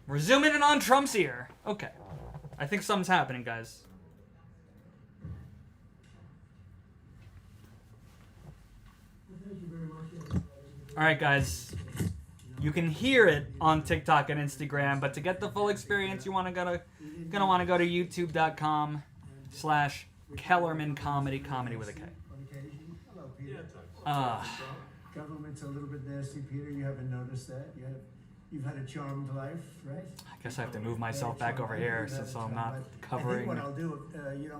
We're zooming in on Trump's ear. Okay. I think something's happening, guys. All right, guys. You can hear it on TikTok and Instagram, but to get the full experience, you want to go to youtube.com/Kellerman comedy with a K. Government's a little bit nasty, Peter. You haven't noticed that. You've had a charmed life, right? I guess I have to move myself back over here since I'm not covering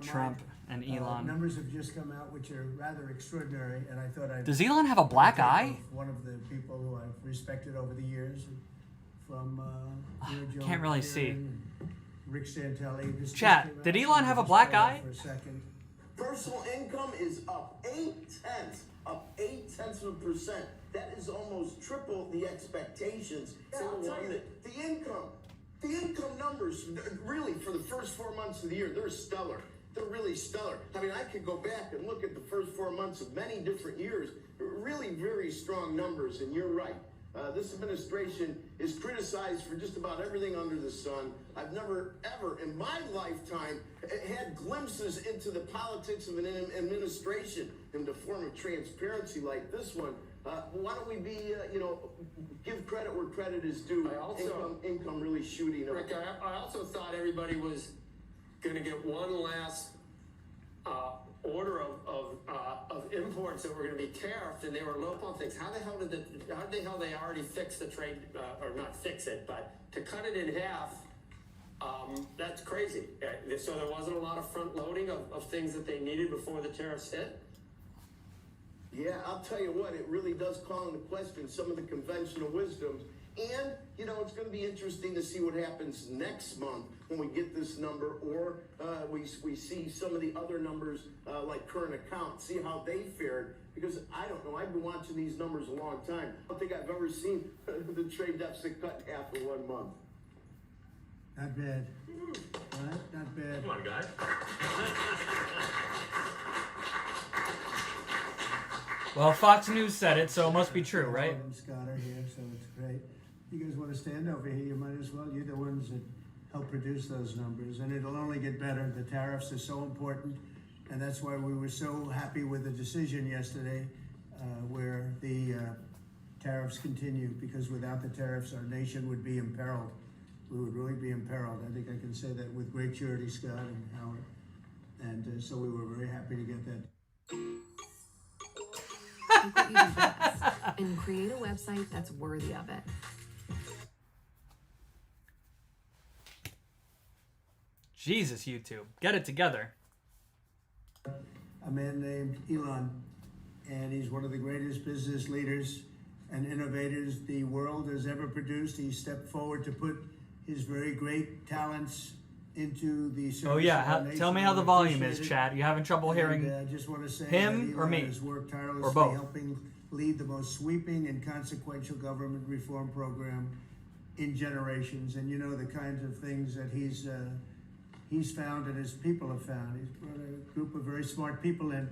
Trump and Elon. Numbers have just come out, which are rather extraordinary, and I thought I'd... Does Elon have a black eye? One of the people who I've respected over the years, from can't really see. Rick Santelli. Chat, did Elon have a black eye? For a second. Personal income is up 0.8%. That is almost triple the expectations. I'll tell you that the income numbers, really, for the first 4 months of the year, they're stellar. They're really stellar. I mean, I could go back and look at the first 4 months of many different years. Really very strong numbers, and you're right. This administration is criticized for just about everything under the sun. I've never, ever in my lifetime had glimpses into the politics of an administration in the form of transparency like this one. Why don't we be, give credit where credit is due. Income really shooting up. Rick, I also thought everybody was going to get one last order of imports that were going to be tariffed, and they were low on things. How the hell they already fix the trade, or not fix it, but to cut it in half? That's crazy. So there wasn't a lot of front loading of things that they needed before the tariffs hit. Yeah, I'll tell you what, it really does call into question some of the conventional wisdoms. And, it's going to be interesting to see what happens next month when we get this number, or we see some of the other numbers like current accounts, see how they fared. Because I don't know, I've been watching these numbers a long time. I don't think I've ever seen the trade deficit cut in half in 1 month. Not bad. Right? Not bad. Come on, guys. Well, Fox News said it, so it must be true, right? Scott are here, so it's great. You guys want to stand over here? You might as well. You're the ones that help produce those numbers, and it'll only get better. The tariffs are so important, and that's why we were so happy with the decision yesterday, where the tariffs continue, because without the tariffs, our nation would be imperiled. We would really be imperiled. I think I can say that with great surety, Scott and Howard. And so we were very happy to get that. Think what you do best and create a website that's worthy of it. Jesus, YouTube. Get it together. A man named Elon, and he's one of the greatest business leaders and innovators the world has ever produced. He stepped forward to put his very great talents into the service. Oh yeah, tell me how the volume is, chat. You having trouble hearing I just want to say him or me? Has worked tirelessly, or both? helping lead the most sweeping and consequential government reform program in generations. And the kinds of things that he's found and his people have found. He's brought a group of very smart people in,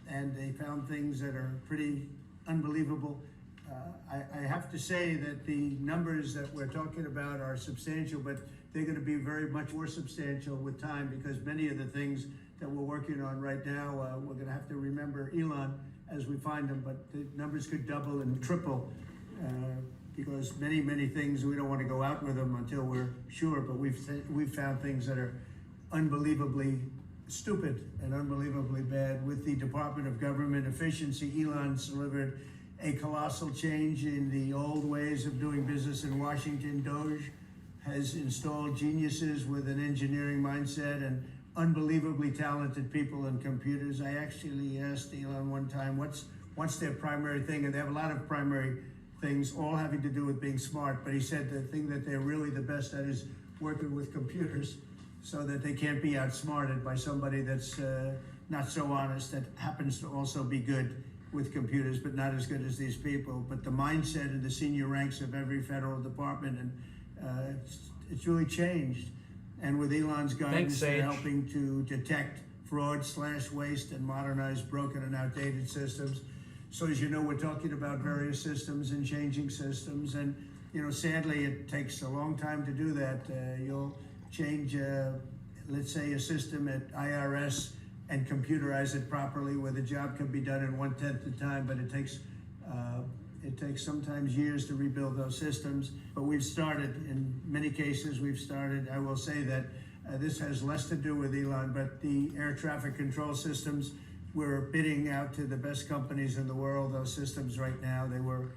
and they found things that are pretty unbelievable. I have to say that the numbers that we're talking about are substantial, but they're going to be very much more substantial with time, because many of the things that we're working on right now, we're going to have to remember Elon as we find them, but the numbers could double and triple, because many things, we don't want to go out with them until we're sure, but we've found things that are unbelievably stupid and unbelievably bad. With the Department of Government Efficiency, Elon's delivered a colossal change in the old ways of doing business in Washington. DOGE has installed geniuses with an engineering mindset and unbelievably talented people and computers. I actually asked Elon one time, what's their primary thing? And they have a lot of primary things, all having to do with being smart. But he said the thing that they're really the best at is working with computers, so that they can't be outsmarted by somebody that's not so honest, that happens to also be good with computers, but not as good as these people. But the mindset in the senior ranks of every federal department, and it's really changed. And with Elon's guidance, they're helping to detect fraud/waste and modernize broken and outdated systems. So as you know, we're talking about various systems and changing systems, and you know, sadly, it takes a long time to do that. You'll change, let's say, a system at IRS and computerize it properly, where the job can be done in 1/10 the time, but it takes sometimes years to rebuild those systems. But we've started, in many cases, I will say that this has less to do with Elon, but the air traffic control systems, we're bidding out to the best companies in the world, those systems right now. They were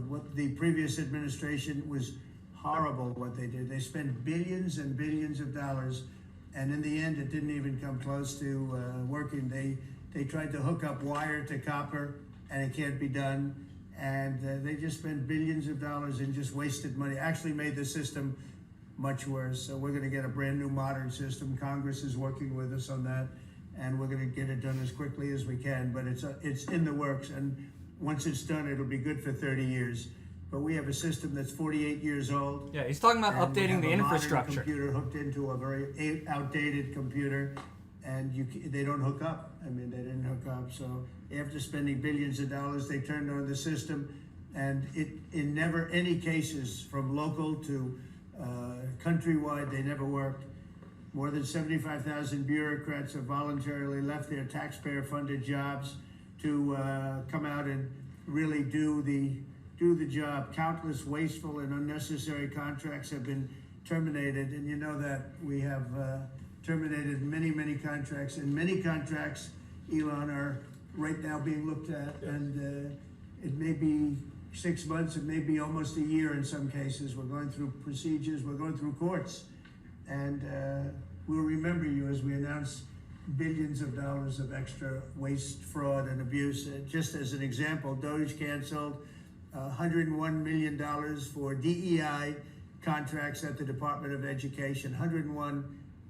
what the previous administration was horrible what they did. They spent billions and billions of dollars, and in the end, it didn't even come close to working. They tried to hook up wire to copper, and it can't be done. And they just spent billions of dollars and just wasted money. Actually made the system much worse. So we're going to get a brand new modern system. Congress is working with us on that, and we're going to get it done as quickly as we can. But it's in the works, and once it's done, it'll be good for 30 years. But we have a system that's 48 years old. Yeah, he's talking about updating the infrastructure. Computer hooked into a very outdated computer, and they don't hook up. I mean, they didn't hook up. So after spending billions of dollars, they turned on the system, and in never any cases, from local to countrywide, they never worked. More than 75,000 bureaucrats have voluntarily left their taxpayer-funded jobs to come out and really do the job. Countless wasteful and unnecessary contracts have been terminated, and you know that we have terminated many contracts, and many contracts, Elon, are right now being looked at, and it may be 6 months, it may be almost a year in some cases. We're going through procedures, we're going through courts, and we'll remember you as we announce billions of dollars of extra waste, fraud, and abuse. Just as an example, DOGE canceled $101 million for DEI contracts at the Department of Education, $101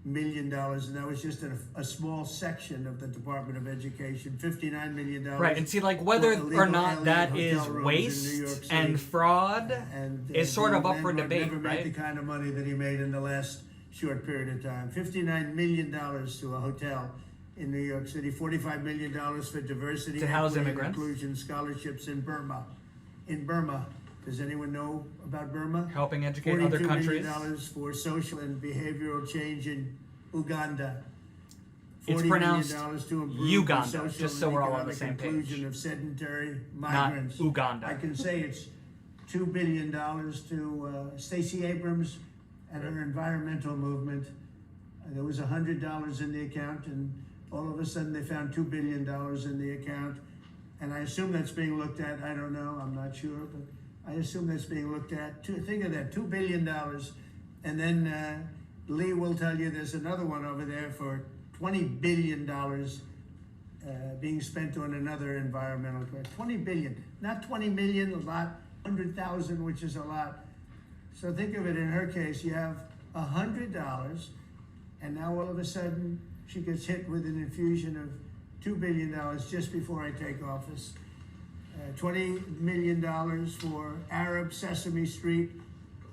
million, and that was just a small section of the Department of Education. $59 million. Right, and see, like, whether or not that is waste and fraud is sort of up for debate, never right? made the kind of money that he made in the last short period of time. $59 million to a hotel in New York City. $45 million for diversity, to house equity, immigrants, and inclusion scholarships in Burma. Does anyone know about Burma? helping educate other countries. $42 million for social and behavioral change in Uganda. It's $40 pronounced million to improve Uganda, the social just so and we're all on the economic same inclusion page. of sedentary Not migrants. Uganda. I can say it's $2 billion to Stacey Abrams and her environmental movement. There was $100 in the account, and all of a sudden they found $2 billion in the account. And I assume that's being looked at. I don't know. I'm not sure, but I assume that's being looked at. Think of that, $2 billion. And then Lee will tell you there's another one over there for $20 billion being spent on another environmental project. $20 billion, not 20 million, a lot, 100,000, which is a lot. So think of it, in her case, you have $100, and now all of a sudden she gets hit with an infusion of $2 billion just before I take office. $20 million for Arab Sesame Street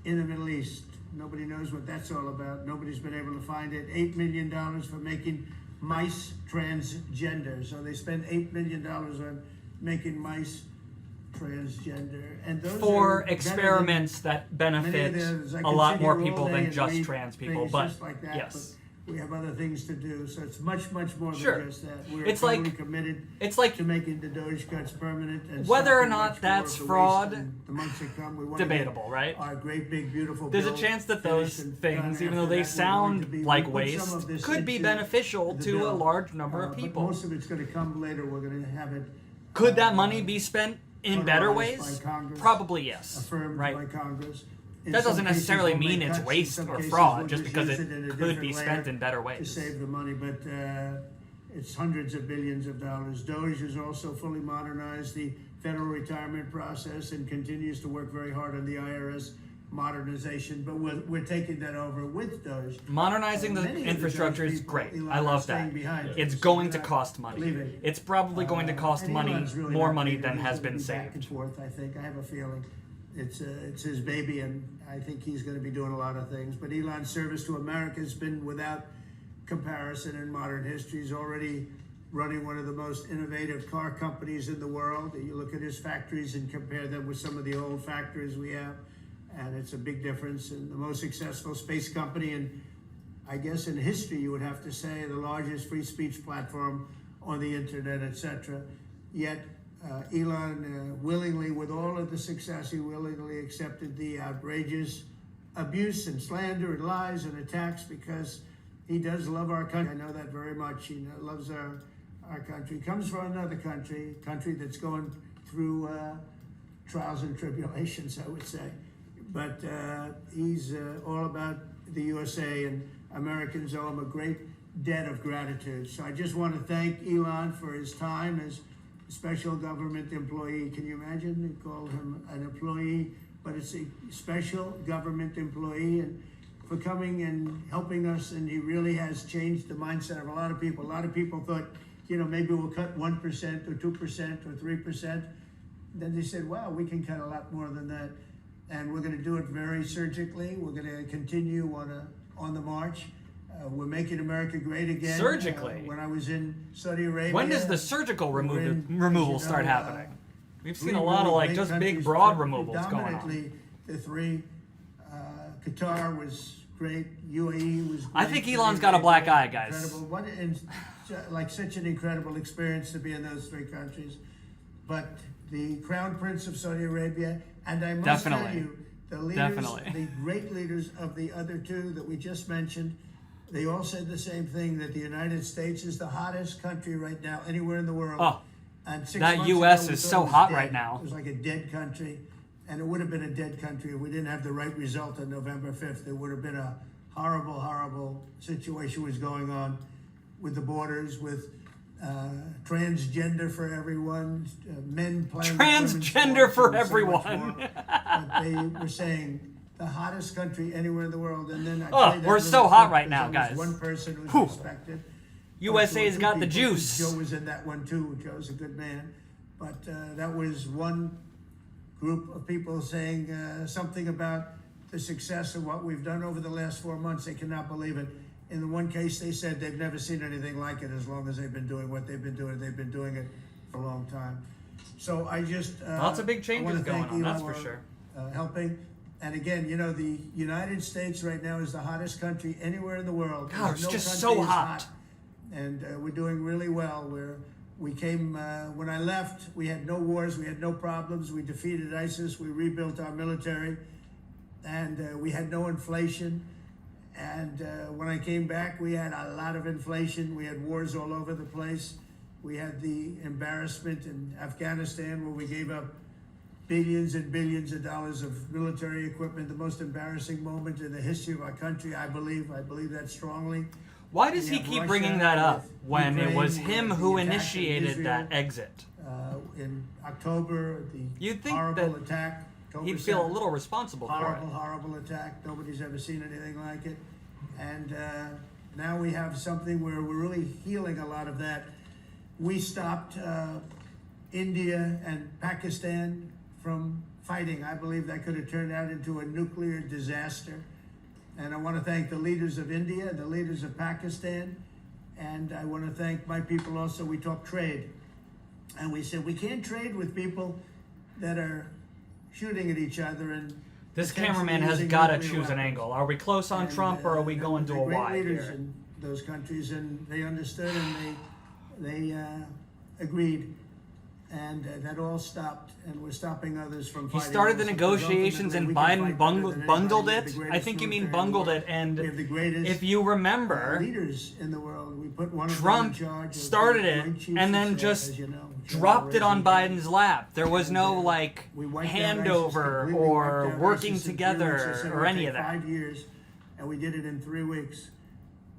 in the Middle East. Nobody knows what that's all about. Nobody's been able to find it. $8 million for making mice transgender. So they spend $8 million on making mice transgender. And those for are experiments that benefit a lot more people than just trans people. But like that, yes. But we have other things to do, so it's much more than just that. We're It's totally like- committed It's like to making the DOGE cuts permanent. And whether or stopping not much more that's of the fraud, waste in the months to come. We want to debatable, get right? Our great, big, beautiful There's a bill chance that finished those and things, done. even After though they that, we're going to sound be- like we put some waste, of this could be into beneficial the to a bill. large number of But people. most of it's going to come later. We're going to have it. Could that money be spent in better authorized ways? by Congress, Probably yes. affirmed Right? by Congress. In That some doesn't cases, necessarily we'll mean make it's cuts. In waste some or cases, fraud, we'll just because use it in a could be different spent layer in better to ways. save the money, but it's hundreds of billions of dollars. DOGE has also fully modernized the federal retirement process and continues to work very hard on the IRS modernization, but we're taking that over with DOGE. Modernizing the Many of the infrastructure DOGE is people, great. Elon, I are love staying that. behind us. It's So going we're to not cost money. leaving. It's probably going to cost And money, Elon's really more not money leaving. than He's has gonna been be back and saved. forth, I think. I have a feeling it's his baby, and I think he's going to be doing a lot of things. But Elon's service to America has been without comparison in modern history. He's already running one of the most innovative car companies in the world. You look at his factories and compare them with some of the old factories we have, and it's a big difference. And the most successful space company, and I guess in history you would have to say the largest free speech platform on the internet, etc. Yet Elon willingly, with all of the success, he willingly accepted the outrageous abuse and slander and lies and attacks because he does love our country. I know that very much. He loves our country. He comes from another country that's going through trials and tribulations, I would say. But he's all about the USA, and Americans owe him a great debt of gratitude. So I just want to thank Elon for his time as a special government employee. Can you imagine? They call him an employee, but it's a special government employee, and for coming and helping us. And he really has changed the mindset of a lot of people. A lot of people thought, maybe we'll cut 1% or 2% or 3%. Then they said, wow, we can cut a lot more than that. And we're going to do it very surgically. We're going to continue on the march. We're making America great again. Surgically? When I was in Saudi Arabia. When does the surgical removal start happening? We've seen a lot of just big broad removals going on. Predominantly the three. Qatar was great. UAE was great. I think Elon's got a black eye, guys. Incredible. Such an incredible experience to be in those three countries. But the Crown Prince of Saudi Arabia, and I must tell you, the leaders, the great leaders of the other two that we just mentioned, they all said the same thing, that the United States is the hottest country right now anywhere in the world. Oh, and that U.S. is so hot right now. It was like a dead country, and it would have been a dead country if we didn't have the right result on November 5th. There would have been a horrible, horrible situation was going on with the borders, with transgender for everyone, men playing transgender for everyone. They were saying the hottest country anywhere in the world, and then we're so hot right now, guys. One person who's respected. USA's got the juice. Joe was in that one too. Joe's a good man, but that was one group of people saying something about the success of what we've done over the last 4 months. They cannot believe it. In the one case, they said they've never seen anything like it as long as they've been doing what they've been doing. They've been doing it for a long time. So I just lots of big changes going on. That's for sure. Helping, and again, the United States right now is the hottest country anywhere in the world. God, it's just so hot. And we're doing really well. We came when I left. We had no wars. We had no problems. We defeated ISIS. We rebuilt our military, and we had no inflation. And when I came back, we had a lot of inflation. We had wars all over the place. We had the embarrassment in Afghanistan, where we gave up billions and billions of dollars of military equipment, the most embarrassing moment in the history of our country, I believe. I believe that strongly. Why does he keep bringing that up when it was him who initiated that exit? In October, the horrible attack. He'd feel a little responsible for it. Horrible attack. Nobody's ever seen anything like it. And now we have something where we're really healing a lot of that. We stopped India and Pakistan from fighting. I believe that could have turned out into a nuclear disaster. And I want to thank the leaders of India, the leaders of Pakistan, and I want to thank my people also. We talked trade. And we said we can't trade with people that are shooting at each other, and this cameraman has got to choose an angle. Are we close on Trump, or are we going to a wide leaders here? In those countries, and they understood, and they agreed, and that all stopped, and we're stopping others from fighting. He started the negotiations, and Biden bundled it. I think you mean bungled it, and if you remember, leaders in the world, we put one Trump started it, and then just dropped it on Biden's lap. There was no handover or working together or any of that. 5 years, and we did it in 3 weeks,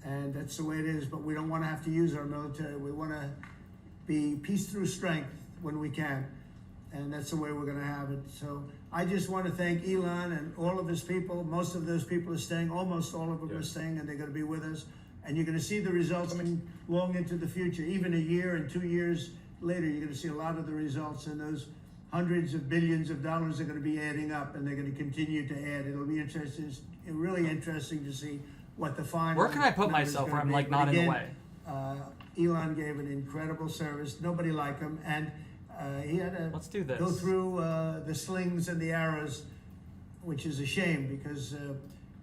and that's the way it is. But we don't want to have to use our military. We want to be peace through strength when we can, and that's the way we're going to have it. So I just want to thank Elon and all of his people. Most of those people are staying. Almost all of them are staying, and they're going to be with us. And you're going to see the results coming long into the future. Even a year and 2 years later, you're going to see a lot of the results, and those hundreds of billions of dollars are going to be adding up, and they're going to continue to add. It'll be interesting, really interesting to see what the final. Where can I put myself where I'm not in the way? Elon gave an incredible service. Nobody like him, and he had to Let's do this. go through the slings and the arrows, which is a shame because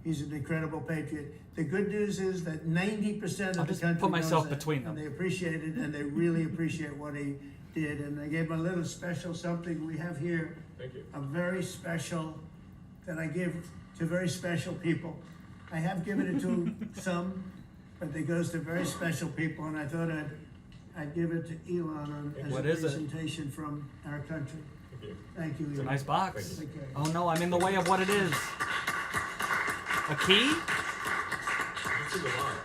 he's an incredible patriot. The good news is that 90% I'll of the just country put myself knows that, between them. and they appreciate it, and they really appreciate what he did. And I gave him a little special something we have here. Thank you. A very special that I give to very special people. I have given it to some, but it goes to very special people, and I thought I'd give it to Elon as What a is it? presentation from our country. Thank you. Thank you. It's a Elon. nice box. Thank you. Okay. Oh no, I'm in the way of what it is. A key? This is a lot.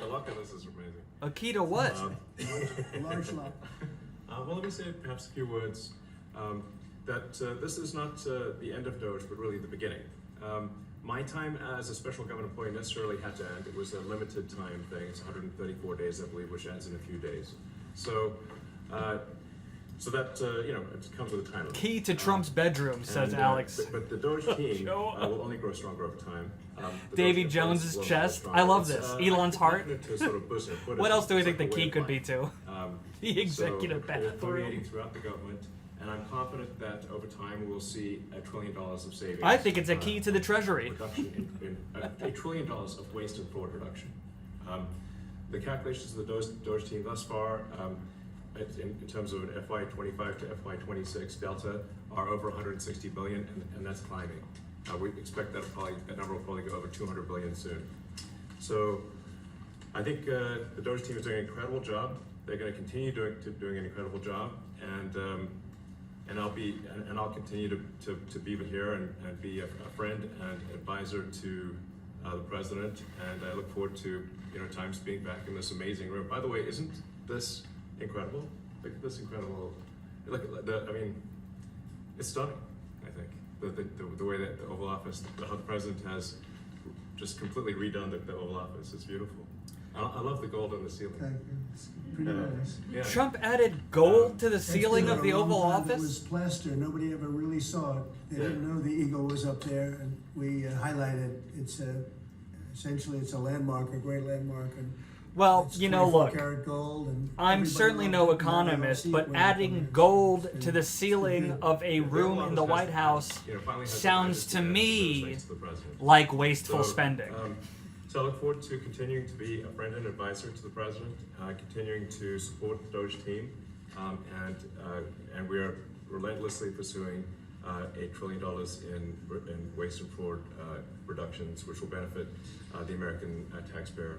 The luck of this is amazing. A key to what? Large lot. Well, let me say perhaps a few words. This is not the end of DOGE, but really the beginning. My time as a special government employee necessarily had to end. It was a limited time thing. It's 134 days, I believe, which ends in a few days. So that it comes with a time limit. Key to Trump's bedroom, says And, Alex. But the DOGE team Show will only grow stronger over time. The Davy DOGE Jones's will grow chest. stronger. I love It's, this. Elon's heart. to sort of boost and put What it- else do we it's think the like a way key of could be life. to? The executive So we're permeating bathroom. throughout the government, and I'm confident that over time we will see $1 trillion of savings. I think it's a key to the Treasury. Reduction in $1 trillion of waste and fraud reduction. The calculations of the DOGE team thus far, in terms of an FY25 to FY26 delta, are over 160 billion, and that's climbing. We expect that number will probably go over 200 billion soon. So I think the DOGE team is doing an incredible job. They're going to continue doing an incredible job, and I'll continue to be here and be a friend and advisor to the president. And I look forward to times being back in this amazing room. By the way, isn't this incredible? Look at this incredible. It's stunning. I think the way that the Oval Office, the president has just completely redone the Oval Office. It's beautiful. I love the gold on the ceiling. Thank you. It's pretty nice. Yeah. Trump added gold to the That's ceiling been of the a long Oval time. It Office? was plaster. Nobody ever really saw it. They didn't know the eagle was up there, and we highlighted. It's essentially it's a landmark, a great landmark. And Well, it's you know, 24 look, karat gold, and I'm everybody certainly loved no it. Now they all economist, see it but when they come adding in. gold It's to the ceiling good. of a room in the White House Finally has sounds the to majesty me that deserves to the president. like wasteful So, spending. So I look forward to continuing to be a friend and advisor to the president, continuing to support the DOGE team, and we are relentlessly pursuing $8 trillion in waste and fraud reductions, which will benefit the American taxpayer.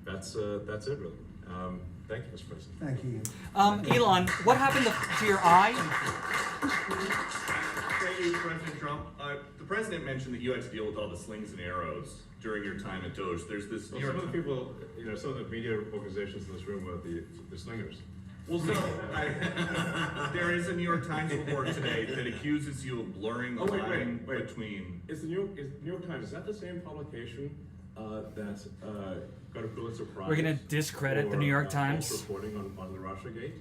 That's it, really. Thank you, Mr. President. Thank you. Elon, what happened to your eye? Thank you, President Trump. The president mentioned that you had to deal with all the slings and arrows during your time at DOGE. There's this Well, New some York of the people, some of the media organizations in this room are the slingers. Well, so there is a New York Times report today that accuses you of blurring the line between. Is the New York Times, is that the same publication that got a Pulitzer Prize? We're gonna discredit the New York Times? false reporting on the Russiagate.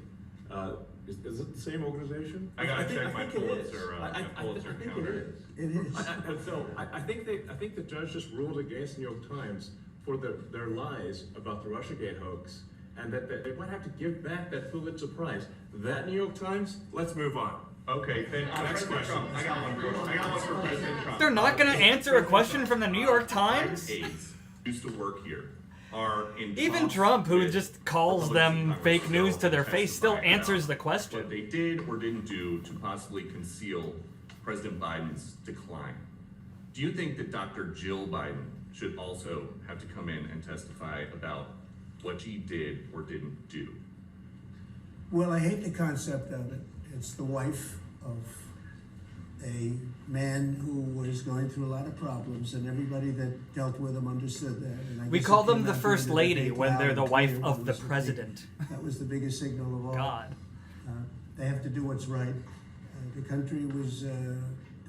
Is it the same organization? I gotta check my think it is. Pulitzer, I Pulitzer think counter. It is. I think the judge just ruled against the New York Times for their lies about the Russiagate hoax, and that they might have to give back that Pulitzer Prize. That New York Times. Let's move on. Okay, then President Trump, I got one for President Trump. They're not gonna answer a question from the New York Times? Aides used to work here are in Even talks Trump, who with just calls Republican them fake Congress news to their to face, still testify answers about the question. what they did or didn't do to possibly conceal President Biden's decline. Do you think that Dr. Jill Biden should also have to come in and testify about what she did or didn't do? Well, I hate the concept of it. It's the wife of a man who was going through a lot of problems, and everybody that dealt with him understood that. And I We guess call it them came the out First during the Lady debate when loud they're and the wife clear. of the That was president. that was the biggest signal of all. God. They have to do what's right. The country was, there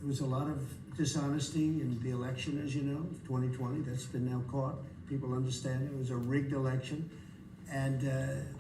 was a lot of dishonesty in the election, as you know, 2020. That's been now caught. People understand it was a rigged election. And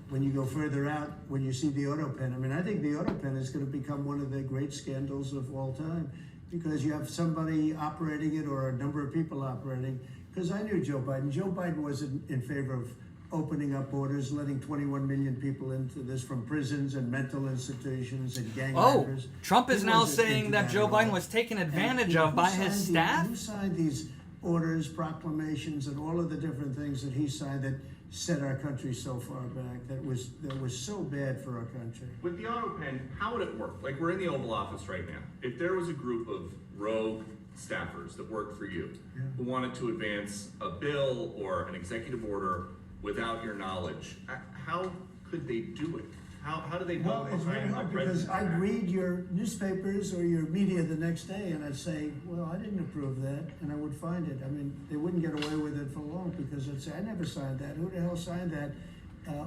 when you go further out, when you see the auto pen, I mean, I think the auto pen is going to become one of the great scandals of all time, because you have somebody operating it or a number of people operating because I knew Joe Biden. Joe Biden was in favor of opening up borders, letting 21 million people into this from prisons and mental institutions and gang members. Trump is He now wasn't saying into that Joe at all. Biden was taken advantage And, of by who his signed staff? Who signed these orders, proclamations, and all of the different things that he signed that set our country so far back? That was so bad for our country. With the auto pen, how would it work? Like, we're in the Oval Office right now. If there was a group of rogue staffers that work for you who wanted to advance a bill or an executive order without your knowledge, how could they do it? How do they know Well, it's very behind hard the because president? I'd read your newspapers or your media the next day and I'd say, well, I didn't approve that, and I would find it. I mean, they wouldn't get away with it for long because they'd say, I never signed that. Who the hell signed that?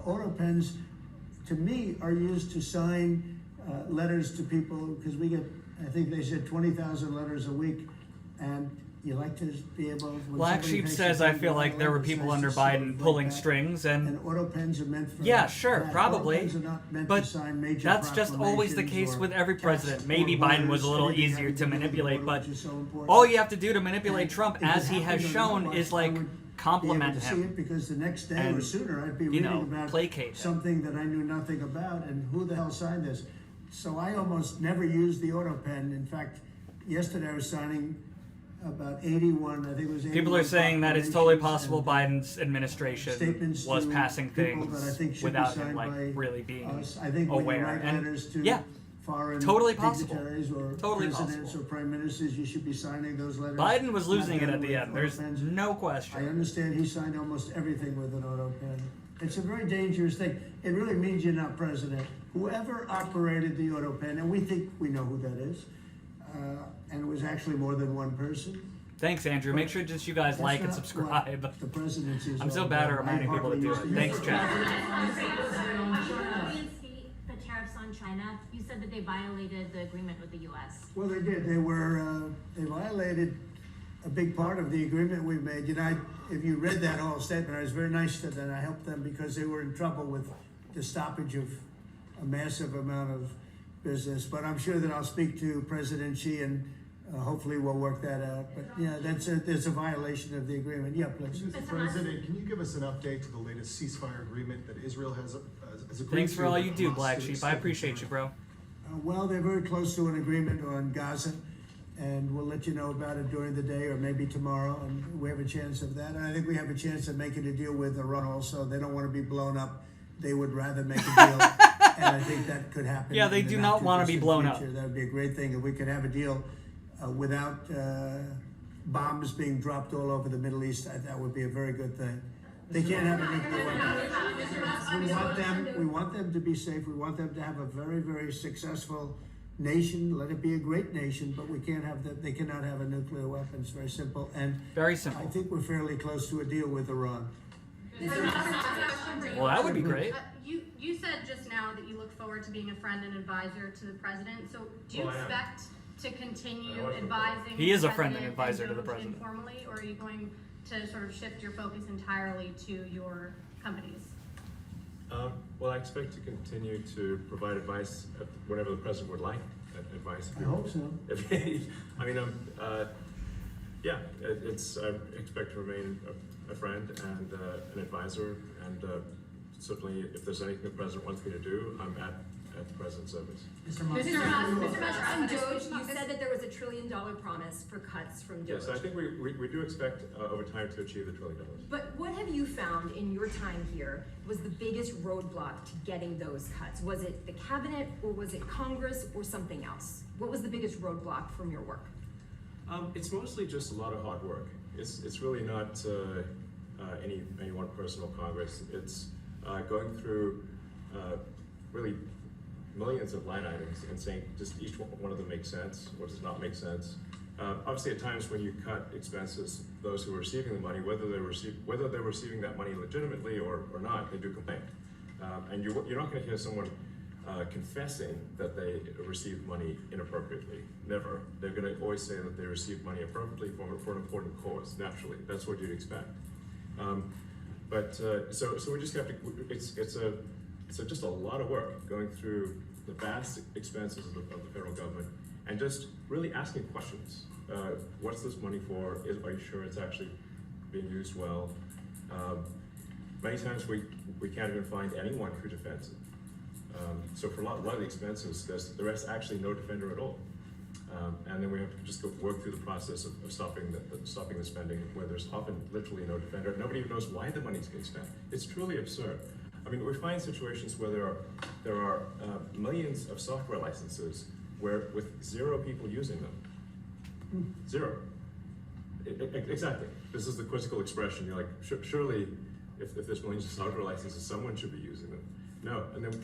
Auto pens, to me, are used to sign letters to people because we get, I think they said 20,000 letters a week, and you like to be able. When Black somebody Sheep takes says a I pen feel to like write there were letters, people it's under just sort of Biden like pulling that. strings And auto pens are meant for Yeah, that. sure, Auto probably. pens are not meant But to sign major that's just always the proclamations case or with every text president. Maybe or Biden was a little anything easier having to do with the manipulate, border, but which is so important. all you have to do to manipulate And Trump, if it as he has happened shown, otherwise, is like I would compliment be able to see him. it because the next day or and, sooner I'd be you reading know, about placate him. something that I knew nothing about, and who the hell signed this? So I almost never used the auto pen. In fact, yesterday I was signing about 81, I think it was 81 People are saying that it's totally proclamations possible and Biden's administration statements was to passing people that I things think should without be him signed like by really being us. I think when you aware. write And letters to yeah, foreign totally possible. dignitaries or Totally presidents possible. or prime ministers, you should be signing those letters. Biden was not losing it done at the with end. auto There's pens. no I question. understand he signed almost everything with an auto pen. It's a very dangerous thing. It really means you're not president. Whoever operated the auto pen, and we think we know who that is, and it was actually more than one person. Thanks, Andrew. Make sure just you guys That's like and not subscribe. what the presidency is I'm so all bad at about. I reminding people to hardly do used it. use Thanks, it. Chad. Reinstate the tariffs on China. You said that they violated the agreement with the U.S. Well, they did. They violated a big part of the agreement we made. You know, if you read that whole statement, I was very nice to them. I helped them because they were in trouble with the stoppage of a massive amount of business. But I'm sure that I'll speak to President Xi and hopefully we'll work that out. But yeah, there's a violation of the agreement. Yeah, please. Mr. President, can you give us an update to the latest ceasefire agreement that Israel has agreed Thanks to for all with you do, Hamas Black to Sheep. I extend appreciate the you, bro. Well, they're very close to an agreement on Gaza, and we'll let you know about it during the day or maybe tomorrow, and we have a chance of that. And I think we have a chance of making a deal with Iran also. They don't want to be blown up. They would rather make a deal, and I think that could happen. Yeah, they in the do not want to be not-too-distant blown up. future. That would be a great thing if we could have a deal without bombs being dropped all over the Middle East. That would be a very good thing. They can't have a nuclear weapon. We want them to be safe. We want them to have a very, very successful nation. Let it be a great nation, but we can't have that. They cannot have a nuclear weapon. It's very simple. And Very simple. I think we're fairly close to a deal with Iran. Well, that would be great. You said just now that you look forward to being a friend and advisor to the president. So do you Well, I am. expect to continue I was advising? He is the a friend and president advisor to the DOGE president. informally, or are you going to sort of shift your focus entirely to your companies? Well, I expect to continue to provide advice whenever the president would like advice. I hope so. I mean, yeah, I expect to remain a friend and an advisor, and certainly if there's anything the president wants me to do, I'm at the president's service. Mr. Musk, on DOGE, you said that there was $1 trillion promise for cuts from DOGE. Yes, I think we do expect over time to achieve the $1 trillion. But what have you found in your time here was the biggest roadblock to getting those cuts? Was it the cabinet, or was it Congress, or something else? What was the biggest roadblock from your work? It's mostly just a lot of hard work. It's really not any one person or Congress. It's going through really millions of line items and saying just each one of them makes sense or does not make sense. Obviously, at times when you cut expenses, those who are receiving the money, whether they're receiving that money legitimately or not, they do complain. And you're not going to hear someone confessing that they received money inappropriately. Never. They're going to always say that they received money appropriately for an important cause. Naturally, that's what you'd expect. So we just have to. It's just a lot of work going through the vast expenses of the federal government and just really asking questions. What's this money for? Are you sure it's actually being used well. Many times we can't even find anyone who defends it. So for a lot of the expenses, there's actually no defender at all. And then we have to just go work through the process of stopping the spending, where there's often literally no defender. Nobody even knows why the money's being spent. It's truly absurd. I mean, we find situations where there are millions of software licenses with 0 people using them. 0. Exactly. This is the quizzical expression. You're like, surely, if there's millions of software licenses, someone should be using them. No, and then we've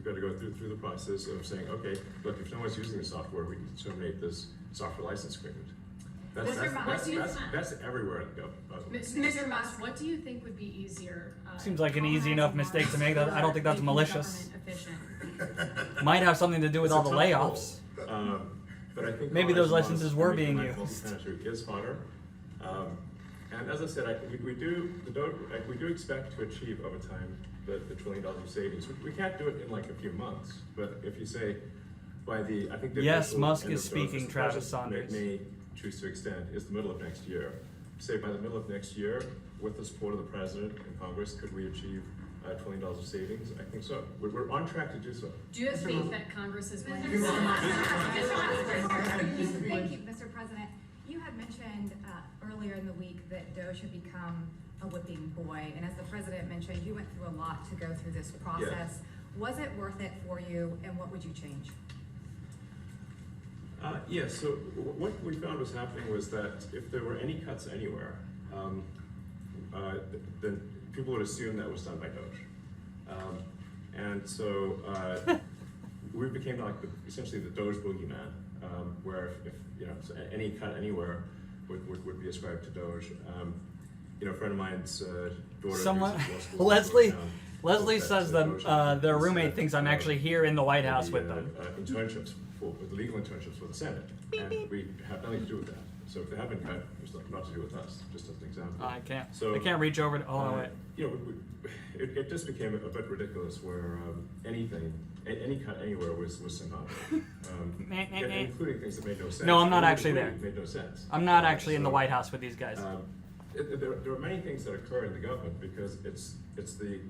got to go through the process of saying, okay, look, if no one's using the software, we can terminate this software license agreement. That's everywhere in the government. Mr. Musk, what do you think would be easier? Seems like an easy enough mistake to make. That I don't think that's malicious. Efficient? Might have something to do with all the layoffs. But I think maybe those licenses were being used. Is hotter. And as I said, we do expect to achieve over time the $1 trillion of savings. We can't do it in like a few months, but if you say by I think the yes, Musk is speaking, Travis Saunders. May choose to extend is the middle of next year. Say by the middle of next year, with the support of the president and Congress, could we achieve $1 trillion of savings? I think so. We're on track to do so. Do you have faith that Congress is going to? Thank you, Mr. President. You had mentioned earlier in the week that DOGE had become a whipping boy, and as the president mentioned, you went through a lot to go through this process. Yes. Was it worth it for you, and what would you change? Yes, so what we found was happening was that if there were any cuts anywhere, then people would assume that was done by DOGE. And so we became like essentially the DOGE boogeyman, where if so any cut anywhere would be ascribed to DOGE. A friend of mine's daughter. Leslie says that their roommate thinks I'm actually here in the White House with them. Internships, with legal internships for the Senate, and we have nothing to do with that. So if they have been cut, it's not to do with us. Just as an example. I can't. So I can't reach over to. Oh wait. It just became a bit ridiculous where any cut anywhere was symbolic, including things that made no sense. No, I'm not actually there. Made no sense. I'm not actually in the White House with these guys. There are many things that occur in the government because it's the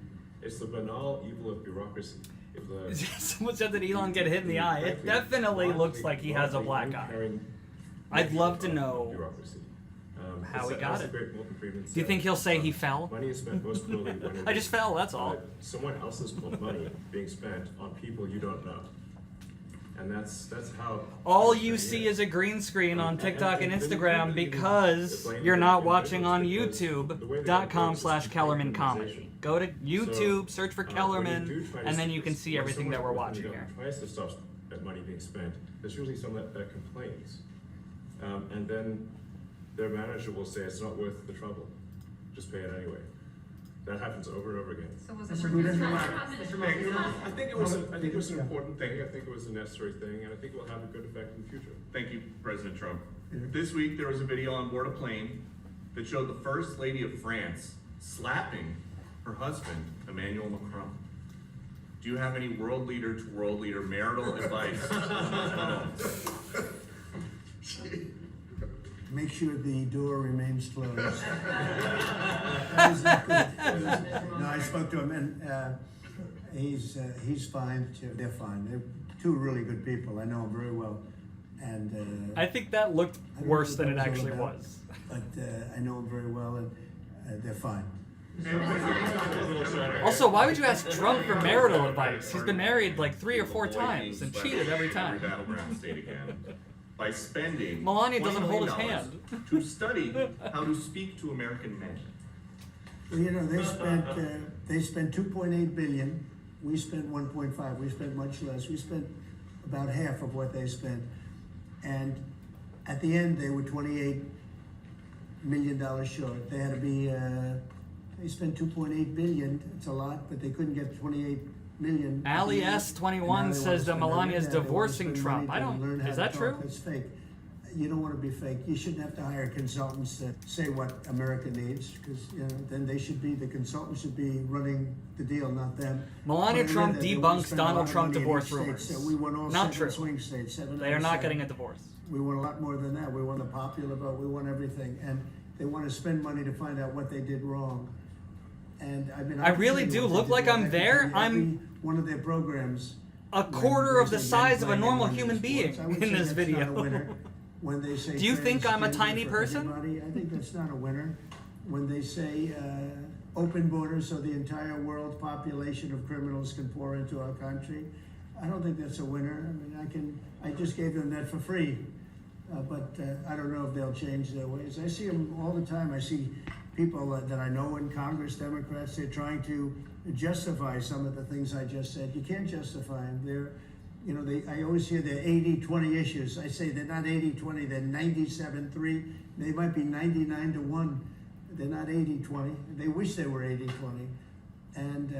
banal evil of bureaucracy. Someone said that Elon get hit in the eye. It definitely looks like he has a black eye. I'd love to know how he got it. Do you think he'll say he fell? Money is spent most poorly when I just fell, that's all. Someone else's money being spent on people you don't know. And that's how... All you see is a green screen on TikTok and Instagram because you're not watching on YouTube.com/Kellerman Comedy. Go to YouTube, search for Kellerman, and then you can see everything that we're watching here. Tries to stop that money being spent. There's usually someone that complains. And then their manager will say it's not worth the trouble. Just pay it anyway. That happens over and over again. So was it I think it was an important thing. I think it was a necessary thing, and I think it will have a good effect in the future. Thank you, President Trump. This week there was a video on board a plane that showed the First Lady of France slapping her husband, Emmanuel Macron. Do you have any world leader to world leader marital advice? Make sure the door remains closed. That was not good. No, I spoke to him, and he's fine. They're fine. They're two really good people. I know them very well, and I think that looked worse than it actually was. But I know them very well, and they're fine. Also, why would you ask Trump for marital advice? He's been married like 3 or 4 times and cheated every time. Battleground state again. By spending Melania doesn't hold his hand to study how to speak to American men. Well, they spent 2.8 billion. We spent 1.5. We spent much less. We spent about half of what they spent, and at the end they were $28 million short. They had to be. They spent 2.8 billion. It's a lot, but they couldn't get 28 million. Ali S21 says that Melania's divorcing Trump. I don't. Is that true? It's fake. You don't want to be fake. You shouldn't have to hire consultants to say what America needs, because then the consultants should be running the deal, not them. Melania Trump debunks Donald Trump divorce rumors. We won all not 7 true. swing states. 7 they are not getting a divorce. We won a lot more than that. We won the popular vote. We won everything, and they want to spend money to find out what they did wrong. And I mean, I really do look like I'm there. I'm one of their programs. a quarter of the size of a normal human being in this video. When they say, do you think I'm a transgender tiny for person? everybody, I think that's not a winner. When they say open borders so the entire world population of criminals can pour into our country, I don't think that's a winner. I mean, I just gave them that for free, but I don't know if they'll change their ways. I see them all the time. I see people that I know in Congress, Democrats, they're trying to justify some of the things I just said. You can't justify them. They're, you know, I always hear they're 80-20 issues. I say they're not 80-20, they're 97-3. They might be 99-1. They're not 80-20. They wish they were 80-20. And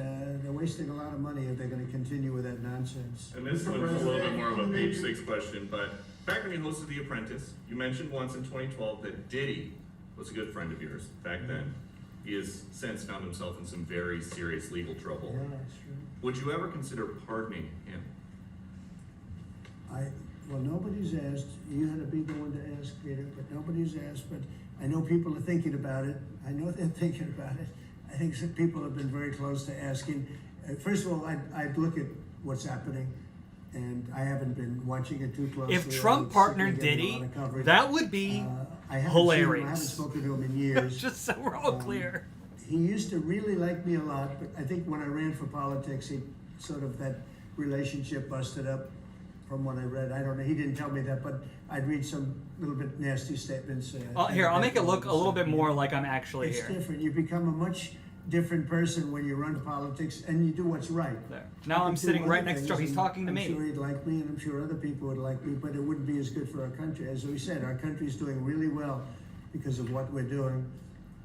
they're wasting a lot of money if they're going to continue with that nonsense. And this one's a little bit more of a page 6 question, but back when you hosted The Apprentice, you mentioned once in 2012 that Diddy was a good friend of yours back then. He has since found himself in some very serious legal trouble. Yeah, that's true. Would you ever consider pardoning him? Well, nobody's asked. You had to be the one to ask, Peter, but nobody's asked. But I know people are thinking about it. I know they're thinking about it. I think some people have been very close to asking. First of all, I'd look at what's happening, and I haven't been watching it too closely. If Trump partnered Diddy, that would be hilarious. I haven't spoken to him in years. Just so we're all clear. He used to really like me a lot, but I think when I ran for politics, he sort of, that relationship busted up from what I read. I don't know, he didn't tell me that, but I'd read some little bit nasty statements. Here, I'll make it look a little bit more like I'm actually here. It's different. You become a much different person when you run politics and you do what's right. There. Now I'm sitting right next to him. He's talking to me. I'm sure he'd like me, and I'm sure other people would like me, but it wouldn't be as good for our country. As we said, our country's doing really well because of what we're doing.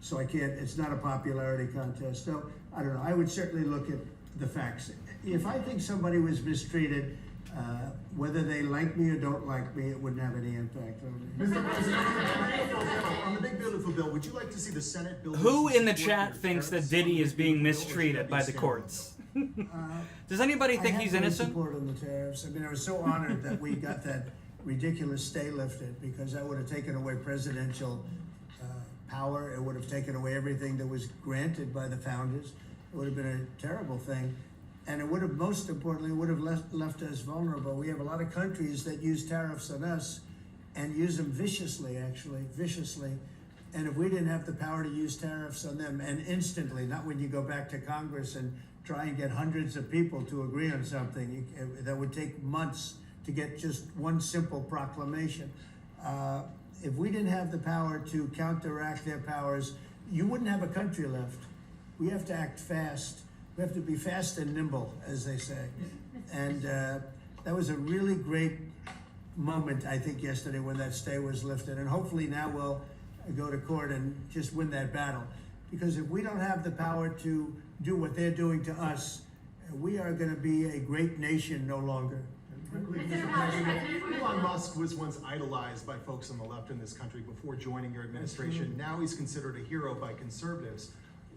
So I can't, it's not a popularity contest. So, I don't know, I would certainly look at the facts. If I think somebody was mistreated, whether they like me or don't like me, it wouldn't have any impact on me. Mr. President, on the big beautiful bill, would you like to see the Senate bill? Who in the chat thinks that Diddy is being mistreated by the courts? Does anybody think he's innocent? I have no support on the tariffs. I mean, I was so honored that we got that ridiculous stay lifted, because that would have taken away presidential power. It would have taken away everything that was granted by the founders. It would have been a terrible thing. And it would have, most importantly, would have left us vulnerable. We have a lot of countries that use tariffs on us and use them viciously, actually, viciously. And if we didn't have the power to use tariffs on them, and instantly, not when you go back to Congress and try and get hundreds of people to agree on something, that would take months to get just one simple proclamation. If we didn't have the power to counteract their powers, you wouldn't have a country left. We have to act fast. We have to be fast and nimble, as they say. And that was a really great moment, I think, yesterday when that stay was lifted. And hopefully now we'll go to court and just win that battle. Because if we don't have the power to do what they're doing to us, we are going to be a great nation no longer. Mr. President, Elon Musk was once idolized by folks on the left in this country before joining your administration. Now he's considered a hero by conservatives.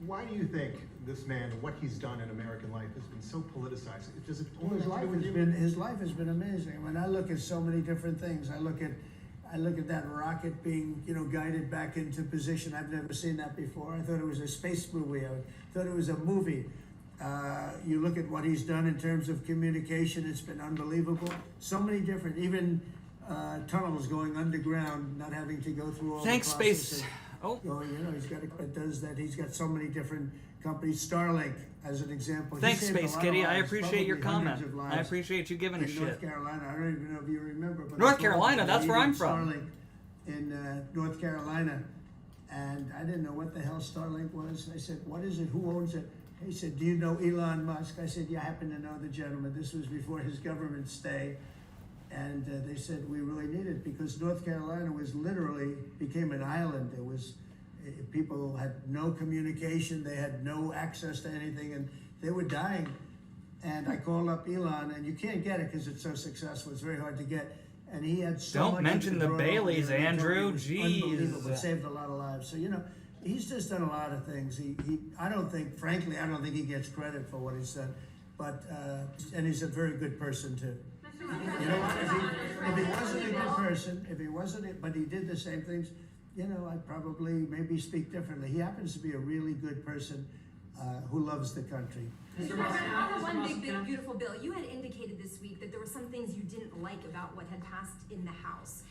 Why do you think this man, what he's done in American life, has been so politicized? Does it only his life has been amazing. I mean, I look at so many different things. I look at that rocket being, guided back into position. I've never seen that before. I thought it was a space movie. I thought it was a movie. You look at what he's done in terms of communication. It's been unbelievable. So many different, even tunnels going underground, not having to go through all the processes. Space. Oh, He's got so many different companies. Starlink, as an example. Thanks, Space Kitty. I appreciate your comment. I appreciate you giving a shit. North Carolina, I don't even know if you remember. But North Carolina, that's where I'm from. Starlink in North Carolina, and I didn't know what the hell Starlink was. I said, "What is it? Who owns it?" He said, "Do you know Elon Musk?" I said, "Yeah, I happen to know the gentleman." This was before his government stay. And they said, we really need it, because North Carolina became an island. It was, people had no communication, they had no access to anything, and they were dying. And I called up Elon, and you can't get it because it's so successful. It's very hard to get. And he had so much. Don't mention the Baileys, Andrew. Jeez. It saved a lot of lives. So, he's just done a lot of things. I don't think he gets credit for what he's done. But, and he's a very good person too. If he wasn't a good person, but he did the same things, I'd probably maybe speak differently. He happens to be a really good person who loves the country. Mr. President, on the one big beautiful bill, you had indicated this week that there were some things you didn't like about what had passed in the House.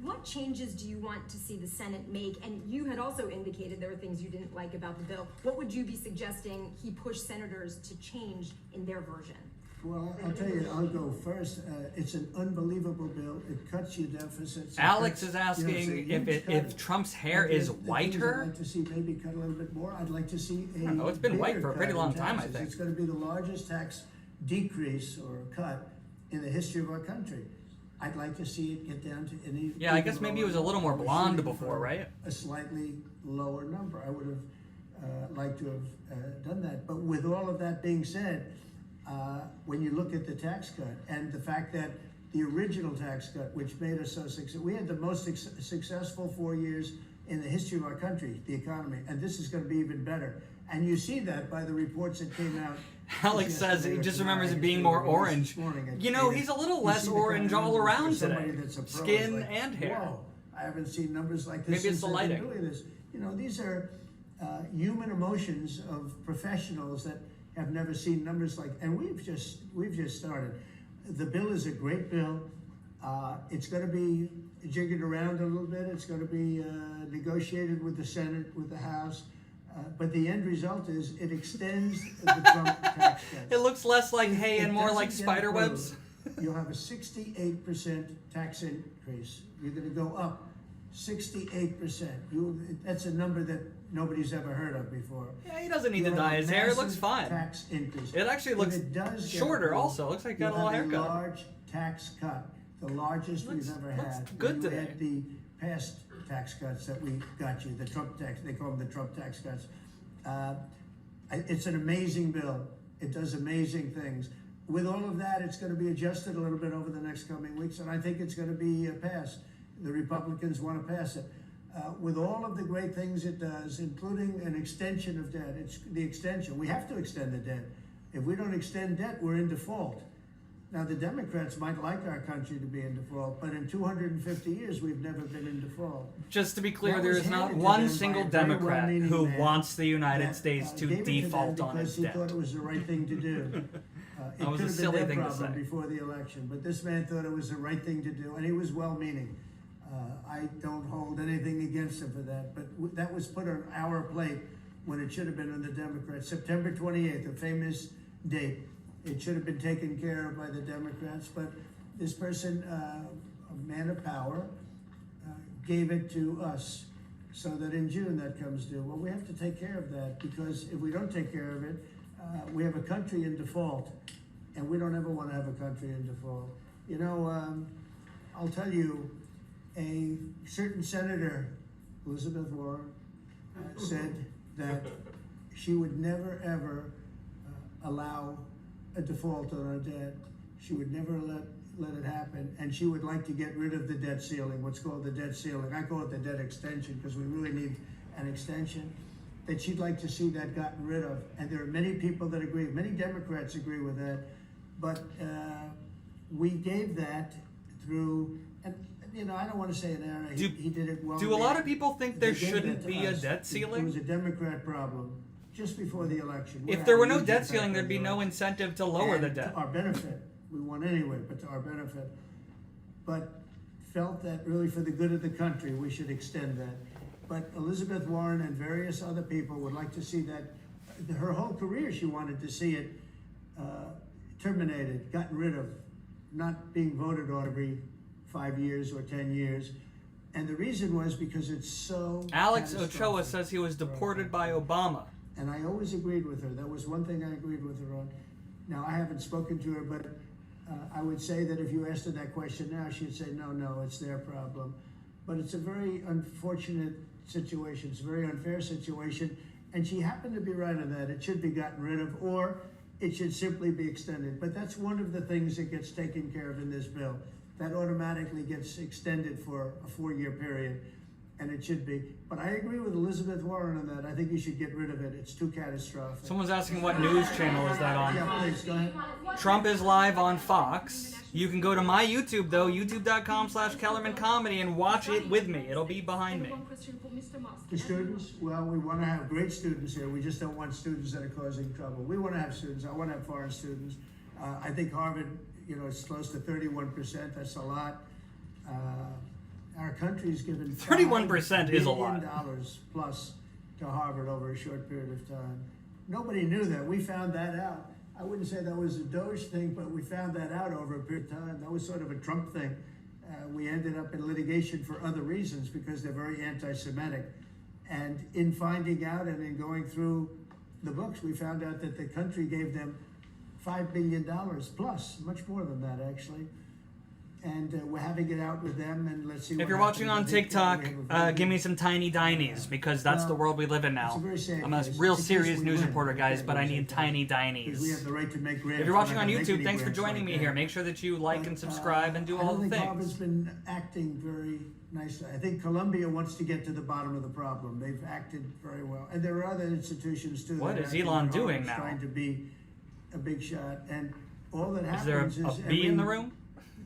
What changes do you want to see the Senate make? And you had also indicated there were things you didn't like about the bill. What would you be suggesting he push senators to change in their version? Well, I'll tell you, I'll go first. It's an unbelievable bill. It cuts your deficits. Alex is asking if Trump's hair is whiter. I'd like to see maybe cut a little bit more. I'd like to see a No, it's been white for a pretty long time, I think. It's going to be the largest tax decrease or cut in the history of our country. I'd like to see it get down to any. Yeah, I guess maybe it was a little more blonde before, right? A slightly lower number. I would have liked to have done that. But with all of that being said, when you look at the tax cut and the fact that the original tax cut, which made us so successful, we had the most successful 4 years in the history of our country, the economy, and this is going to be even better. And you see that by the reports that came out. Alex says he just remembers it being more orange. He's a little less orange all around today. Skin and hair. Whoa, I haven't seen numbers like this. Maybe it's the lighting. These are human emotions of professionals that have never seen numbers like, and we've just started. The bill is a great bill. It's going to be jiggered around a little bit. It's going to be negotiated with the Senate, with the House. But the end result is it extends the Trump tax cuts. It looks less like hay and more like spider webs. You'll have a 68% tax increase. You're going to go up 68%. That's a number that nobody's ever heard of before. Yeah, he doesn't need to dye his hair. It looks fine. Tax increase. It actually looks shorter also. It looks like he got a little haircut. A large tax cut, the largest we've ever had. Good today. Had the past tax cuts that we got you, the Trump tax, they call them the Trump tax cuts. It's an amazing bill. It does amazing things. With all of that, it's going to be adjusted a little bit over the next coming weeks, and I think it's going to be passed. The Republicans want to pass it. With all of the great things it does, including an extension of debt, it's the extension. We have to extend the debt. If we don't extend debt, we're in default. Now, the Democrats might like our country to be in default, but in 250 years, we've never been in default. Just to be clear, there is not one single Democrat who wants the United States to default on its debt. He thought it was the right thing to do. It that was could a have silly been thing their to problem say. before the election, but this man thought it was the right thing to do, and he was well-meaning. I don't hold anything against him for that, but that was put on our plate when it should have been on the Democrats. September 28th, a famous date. It should have been taken care of by the Democrats, but this person, a man of power, gave it to us so that in June that comes due. Well, we have to take care of that, because if we don't take care of it, we have a country in default, and we don't ever want to have a country in default. I'll tell you, a certain senator, Elizabeth Warren, said that she would never ever allow a default on our debt. She would never let it happen, and she would like to get rid of the debt ceiling, what's called the debt ceiling. I call it the debt extension because we really need an extension. That she'd like to see that gotten rid of, and there are many people that agree. Many Democrats agree with that, but we gave that through, and I don't want to say an error. He did it well. Do a lot of people think there shouldn't be a debt ceiling? It was a Democrat problem just before the election. If there were no debt ceiling, there'd be no incentive to lower the debt. To our benefit. We won anyway, but to our benefit. But felt that really for the good of the country, we should extend that. But Elizabeth Warren and various other people would like to see that. Her whole career, she wanted to see it terminated, gotten rid of, not being voted on every 5 years or 10 years. And the reason was because it's so Alex Ochoa says he was deported by Obama. And I always agreed with her. That was one thing I agreed with her on. Now, I haven't spoken to her, but I would say that if you asked her that question now, she'd say, no, it's their problem. But it's a very unfortunate situation. It's a very unfair situation. And she happened to be right on that. It should be gotten rid of, or it should simply be extended. But that's one of the things that gets taken care of in this bill. That automatically gets extended for a 4-year period. and it should be. But I agree with Elizabeth Warren on that. I think you should get rid of it. It's too catastrophic. Someone's asking what news channel is that on. Yeah, please, go ahead. Trump is live on Fox. You can go to my YouTube, though, youtube.com/Kellerman Comedy, and watch it with me. It'll be behind me. The students, well, we want to have great students here. We just don't want students that are causing trouble. We want to have students. I want to have foreign students. I think Harvard, it's close to 31%. That's a lot. Our country's given 31% is a lot. $1 billion plus to Harvard over a short period of time. Nobody knew that. We found that out. I wouldn't say that was a DOGE thing, but we found that out over a period of time. That was sort of a Trump thing. We ended up in litigation for other reasons because they're very anti-Semitic. And in finding out and in going through the books, we found out that the country gave them $5 billion plus, much more than that actually. And we're having it out with them, and let's see. If you're watching on TikTok, give me some tiny dinies, because that's the world we live in now. I'm a real serious news reporter, guys, but I need tiny dinies. We have the right to make grants. If you're watching on YouTube, thanks for joining me here. Make sure that you like and subscribe and do all the I don't think Harvard's things. been acting very nicely. I think Columbia wants to get to the bottom of the problem. They've acted very well, and there are other institutions too. What that is are acting Elon very doing hard, now? Trying to be a big shot, and all that Is there happens a is bee in the room?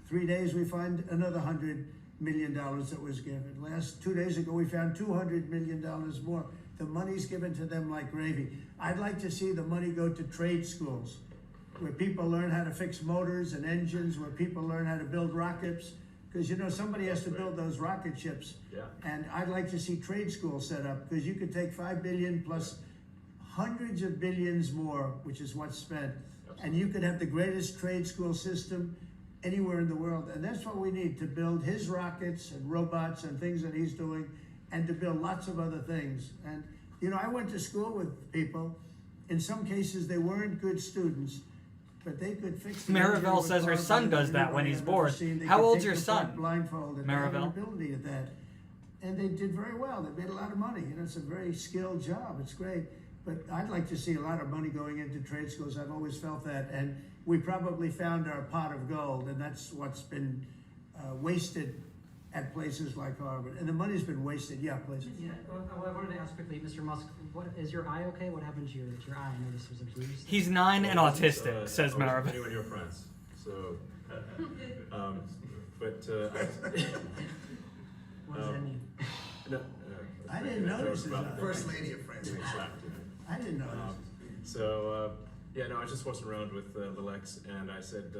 3 days we find another $100 million that was given. 2 days ago we found $200 million more. The money's given to them like gravy. I'd like to see the money go to trade schools, where people learn how to fix motors and engines, where people learn how to build rockets, because somebody has to build those rocket ships. Yeah. And I'd like to see trade schools set up, because you could take $5 billion plus hundreds of billions more, which is what's spent, and you could have the greatest trade school system anywhere in the world. And that's what we need to build his rockets and robots and things that he's doing, and to build lots of other things. And I went to school with people. In some cases they weren't good students, but they could fix the engine Maribel with says her cars son better does than that when anybody he's I've ever bored. seen. They How could old's take your the son, part blindfolded. They had an Maribel? ability at that, and they did very well. They made a lot of money. It's a very skilled job. It's great. But I'd like to see a lot of money going into trade schools. I've always felt that, and we probably found our pot of gold, and that's what's been wasted at places like Harvard. And the money's been wasted. Yeah, please. Yeah, I wanted to ask quickly, Mr. Musk, is your eye okay? What happened to your eye? I noticed it was a bruise. He's 9 and autistic, says Maribel. You and your friends. So, What does that mean? No, I didn't notice it. First lady of France. I didn't notice. I was just horsing around with little X, and I said,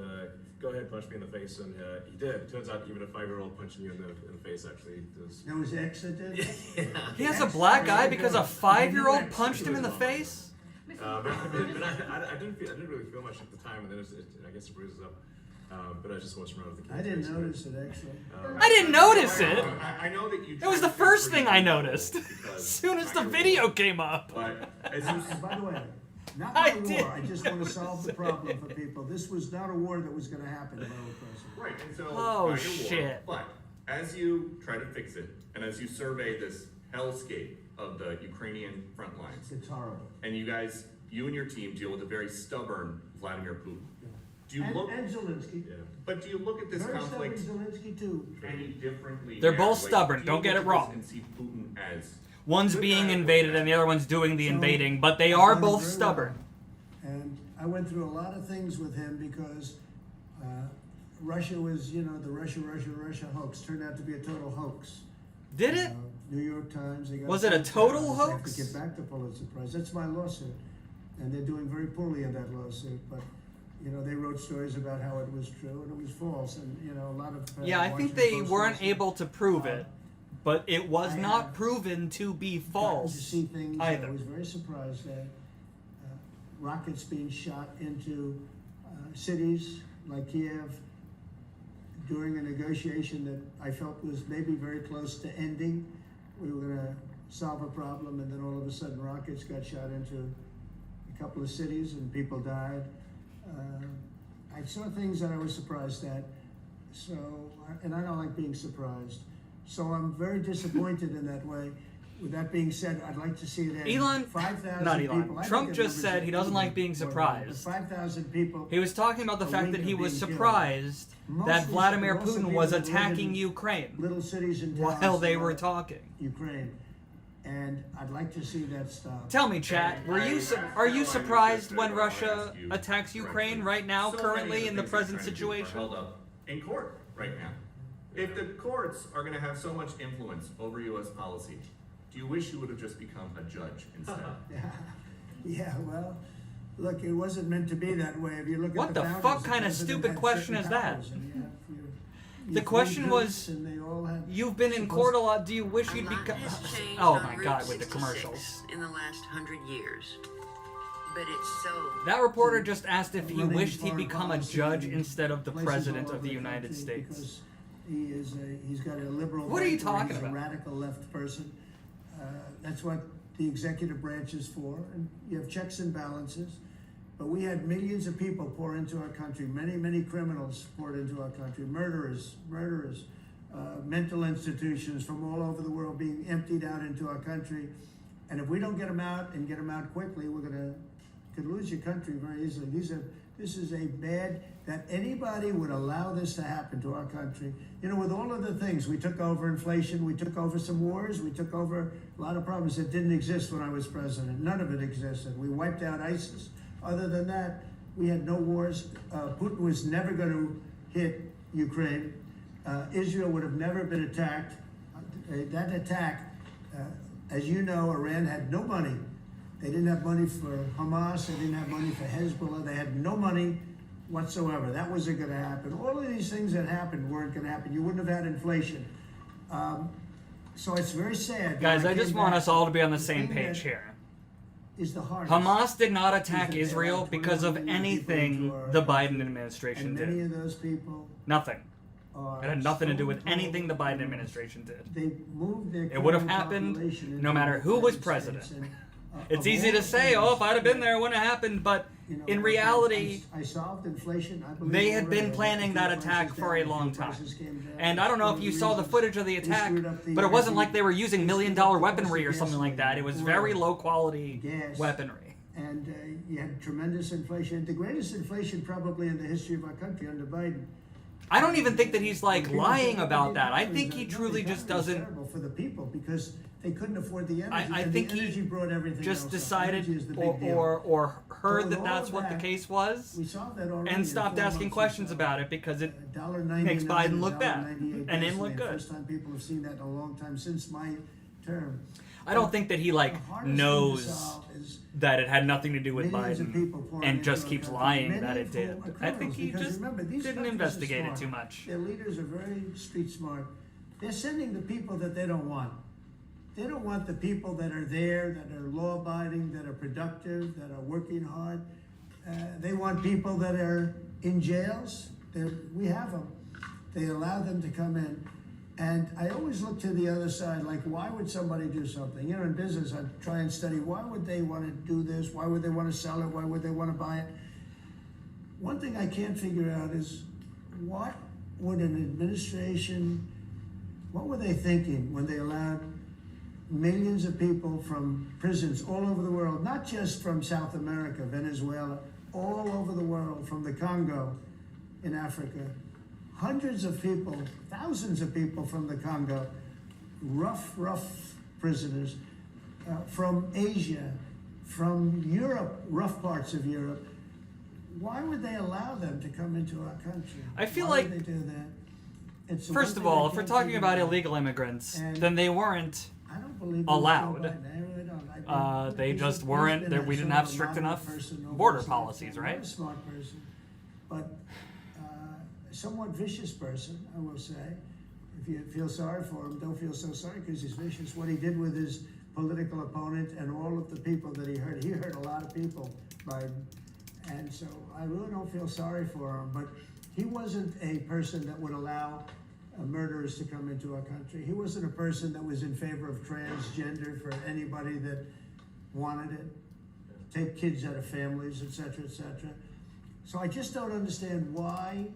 go ahead, punch me in the face, and he did. It turns out even a 5-year-old punching you in the face actually does. That was X that did? He has a black eye because a 5-year-old punched him in the face? I didn't really feel much at the time, and then I guess it bruises up. But I just horsing around with the kids. I didn't notice it, actually. I didn't notice it! I know that you. It was the first thing I noticed. As soon as the video came up. But By the way, not my war. I just want to solve the problem for people. This was not a war that was going to happen if I were president. Right, and so Oh, not your war, shit. but as you try to fix it, and as you survey this hellscape of the Ukrainian front lines, It's horrible. and you and your team deal with a very stubborn Vladimir Putin. Do you look? And Zelensky. Yeah. But do you look at this Very conflict stubborn Zelensky, too. any differently? They're now? both Like, stubborn, do you don't get look it at this wrong. And see Putin as One's good being guy or invaded bad and the other one's doing the So, invading, but they I are know both very stubborn. well. And I went through a lot of things with him because Russia was, the Russia hoax turned out to be a total hoax. Did it? New York Times. They got Was it a Pulitzer total Prize. They hoax? have to get back the Pulitzer Prize. That's my lawsuit, and they're doing very poorly in that lawsuit. But they wrote stories about how it was true and it was false, and a lot of Yeah, I think Washington they Post weren't lawsuits. able to prove it, but it was I not have proven to be gotten false to see things. either. I was very surprised at rockets being shot into cities like Kiev during a negotiation that I felt was maybe very close to ending. We were going to solve a problem, and then all of a sudden rockets got shot into a couple of cities and people died. I saw things that I was surprised at. So, and I don't like being surprised. So I'm very disappointed in that way. With that being said, I'd like to see it end. Elon, 5,000 not Elon. people. I Trump think just the said he doesn't like being numbers are surprised. 5,000 people. He was talking about the a fact week that he of was being killed. surprised that Vladimir but also Putin people was that live attacking in Ukraine little cities and while towns they that were are talking. Ukraine, and I'd like to see that stop. Tell me, chat, are you surprised when Russia attacks Ukraine right now, So currently many in of the things present they're trying to do are situation? held up in court right now. If the courts are going to have so much influence over U.S. policy, do you wish you would have just become a judge instead? Yeah, well, look, it wasn't meant to be that way. If you look What at the founders, fuck the kind of president stupid had question certain is that? powers, and you have The question was, and they all had you've been in court a lot, do you wish you'd become... Oh my god, with the commercials. In the last 100 years. But it's so... That reporter just asked if he running wished he'd foreign become a policy judge in instead of the places president all of the over United country States. because he's got a liberal. What are you bent, or talking he's about? A radical left person. That's what the executive branch is for, and you have checks and balances. But we had millions of people pour into our country. Many criminals poured into our country. Murderers, mental institutions from all over the world being emptied out into our country. And if we don't get them out and get them out quickly, could lose your country very easily. This is a bad, that anybody would allow this to happen to our country. You know, with all of the things, we took over inflation, we took over some wars, we took over a lot of problems that didn't exist when I was president. None of it existed. We wiped out ISIS. Other than that, we had no wars. Putin was never going to hit Ukraine. Israel would have never been attacked. That attack, as you know, Iran had no money. They didn't have money for Hamas. They didn't have money for Hezbollah. They had no money whatsoever. That wasn't going to happen. All of these things that happened weren't going to happen. You wouldn't have had inflation. So it's very sad. Guys, I just want us all to be on the same page here. Is the hardest. Hamas did not attack Israel because of anything the Biden administration and did. many of those people Nothing. are It had nothing to do with so anything the Biden told. administration did. They moved their It would have current happened population no into matter the who was United president. States, and, It's of easy all to the say, things, oh, if I'd have been there, it wouldn't have happened. But you know, in reality, I solved inflation. I believe they had already. been planning that Fuel attack prices for a down, long fuel time. prices came down. And I don't know if you saw the Reasons. footage of the They attack, screwed up the but it wasn't energy. like they were using $1 million They screwed up the weaponry or cost of something like that. It was gasoline, very oil, low quality gas. weaponry. And you had tremendous inflation. The greatest inflation probably in the history of our country under Biden. I don't even think that he's like People lying say, about "Oh, that. I no, think no, he no, truly it's just not. It's doesn't. terrible for the people because they couldn't afford the energy. I and think the energy he brought everything just else up. decided Energy is the big deal. or heard But that with that's all what of the that, case was we solved that already and in stopped 4 asking months. questions about it because it $1.99 makes Biden look and bad $1.98 and him look gasoline. good. First time people have seen that in a long time since my term. I don't think that he like The hardest thing to knows solve is that it had nothing to do with millions of people Biden pouring and just into our keeps country, lying many that it of whom did. are I think criminals, he because just remember, these didn't countries are investigate it smart. too much. Their leaders are very street smart. They're sending the people that they don't want. They don't want the people that are there, that are law-abiding, that are productive, that are working hard. They want people that are in jails. We have them. They allow them to come in. And I always look to the other side, like, why would somebody do something? You know, in business, I try and study, why would they want to do this? Why would they want to sell it? Why would they want to buy it? One thing I can't figure out is, what would an administration, what were they thinking when they allowed millions of people from prisons all over the world, not just from South America, Venezuela, all over the world, from the Congo in Africa, hundreds of people, thousands of people from the Congo, rough prisoners, from Asia, from Europe, rough parts of Europe. Why would they allow them to come into our country? I feel Why like, would they do that? It's the first one of thing I all, if we're can't talking figure about out. illegal immigrants, And then they weren't I don't believe allowed. I really don't. They just weren't. We didn't have strict enough border policies, right? Not a smart person, but a somewhat vicious person, I will say. If you feel sorry for him, don't feel so sorry because he's vicious. What he did with his political opponent and all of the people that he hurt a lot of people, Biden. And so I really don't feel sorry for him, but he wasn't a person that would allow murderers to come into our country. He wasn't a person that was in favor of transgender for anybody that wanted it, take kids out of families, etc., etc. So I just don't understand why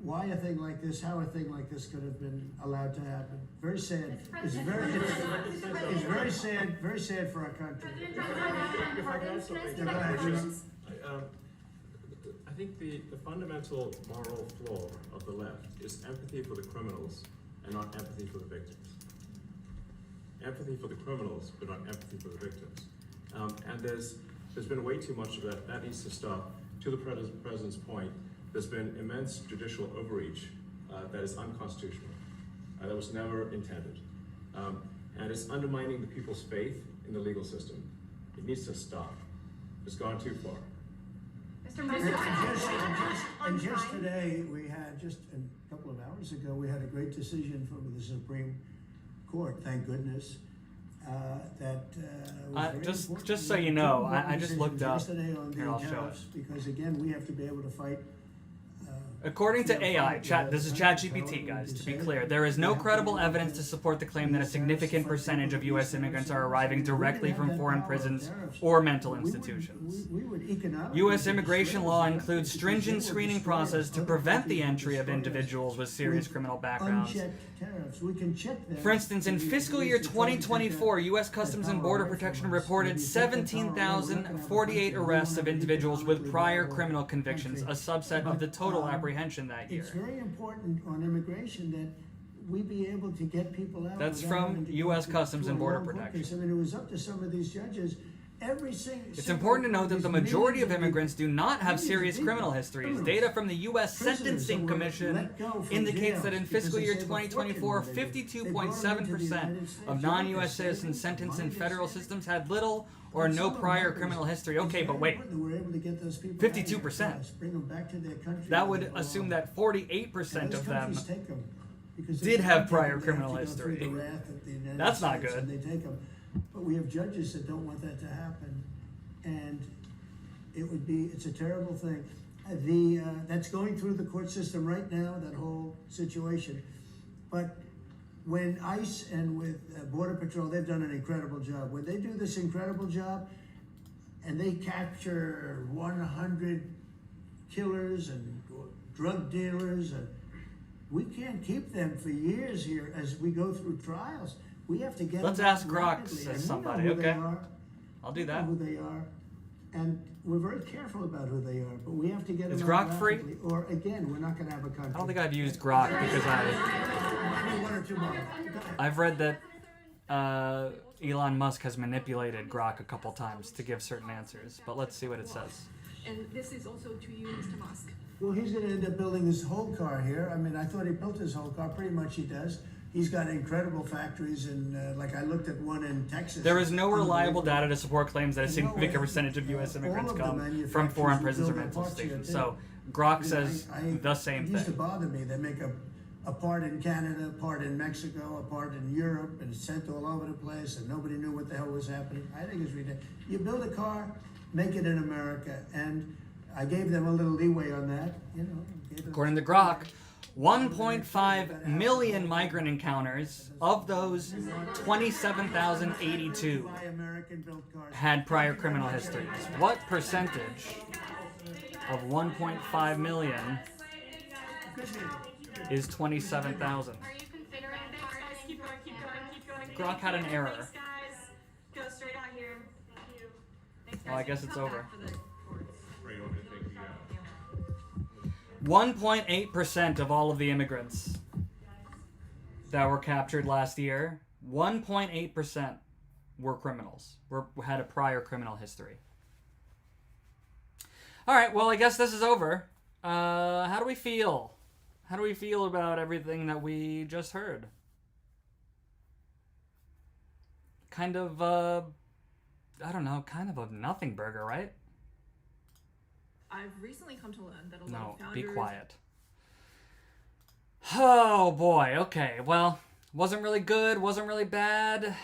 a thing like this, how a thing like this could have been allowed to happen. Very sad. It's very sad for our country. If I could add something. Go ahead. I I think the fundamental moral flaw of the left is empathy for the criminals and not empathy for the victims. Empathy for the criminals, but not empathy for the victims. And there's been way too much of that. That needs to stop. To the president's point, there's been immense judicial overreach that is unconstitutional. That was never intended. And it's undermining the people's faith in the legal system. It needs to stop. It's gone too far. Mr. Musk. And just today, we had, just a couple of hours ago, we had a great decision from the Supreme Court, thank goodness, that was very important. Just so you know, I just looked up. Yesterday on the Here, I'll show tariffs, because again, we have to be able to fight. According to AI, this is ChatGPT, guys, to be clear, there is no credible evidence to support the claim that a significant percentage of U.S. immigrants are arriving directly from foreign prisons or mental institutions. U.S. immigration law includes stringent screening process to prevent the entry of individuals with serious criminal backgrounds. For instance, in fiscal year 2024, U.S. Customs and Border Protection reported 17,048 arrests of individuals with prior criminal convictions, a subset of the total apprehension that year. It's very important on immigration that we be able to get people out. That's from U.S. Customs and Border Protection. I mean, it was up to some of these judges. It's important to note that the majority of immigrants do not have serious criminal histories. Data from the U.S. Sentencing Commission indicates that in fiscal year 2024, 52.7% of non-U.S. citizens sentenced in federal systems had little or no prior criminal history. Okay, but wait, 52%. That would assume that 48% of them did have prior criminal history. That's not good. But we have judges that don't want that to happen, and it's a terrible thing. That's going through the court system right now, that whole situation. But when ICE and with Border Patrol, they've done an incredible job. When they do this incredible job, and they capture 100 killers and drug dealers, and we can't keep them for years here as we go through trials. We have to get. Let's ask Grok, says somebody. Okay, I'll do that. Who they are, and we're very careful about who they are, but we have to get. Is Grok free? Or again, we're not going to have a country. I don't think I've used Grok because I've read that Elon Musk has manipulated Grok a couple times to give certain answers. But let's see what it says. And this is also to you, Mr. Musk. Well, he's going to end up building his whole car here. I mean, I thought he built his whole car. Pretty much he does. He's got incredible factories, and like I looked at one in Texas. There is no reliable data to support claims that a significant percentage of U.S. immigrants come from foreign prisons or mental institutions. So Grok says the same thing. It used to bother me. They make a part in Canada, a part in Mexico, a part in Europe, and it's sent all over the place, and nobody knew what the hell was happening. I think it's ridiculous. You build a car, make it in America, and I gave them a little leeway on that. According to Grok, 1.5 million migrant encounters. Of those, 27,082 had prior criminal histories. What percentage of 1.5 million is 27,000? Grok had an error. Go straight out here. 'Guess it's over. 1.8% of all of the immigrants that were captured last year, 1.8% were criminals, had a prior criminal history. All right, well, I guess this is over. How do we feel? How do we feel about everything that we just heard? Kind of, I don't know, kind of a nothing burger, right? I've recently come to learn that a lot No, of founders... be quiet. Oh, boy. Okay, well, wasn't really good, wasn't really bad.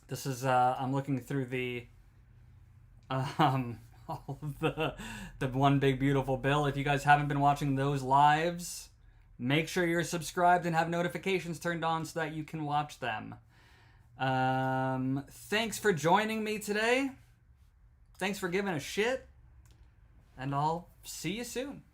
This is, I'm looking through the, all of the One Big Beautiful Bill. If you guys haven't been watching those lives, make sure you're subscribed and have notifications turned on so that you can watch them. Thanks for joining me today. Thanks for giving a shit. And I'll see you soon.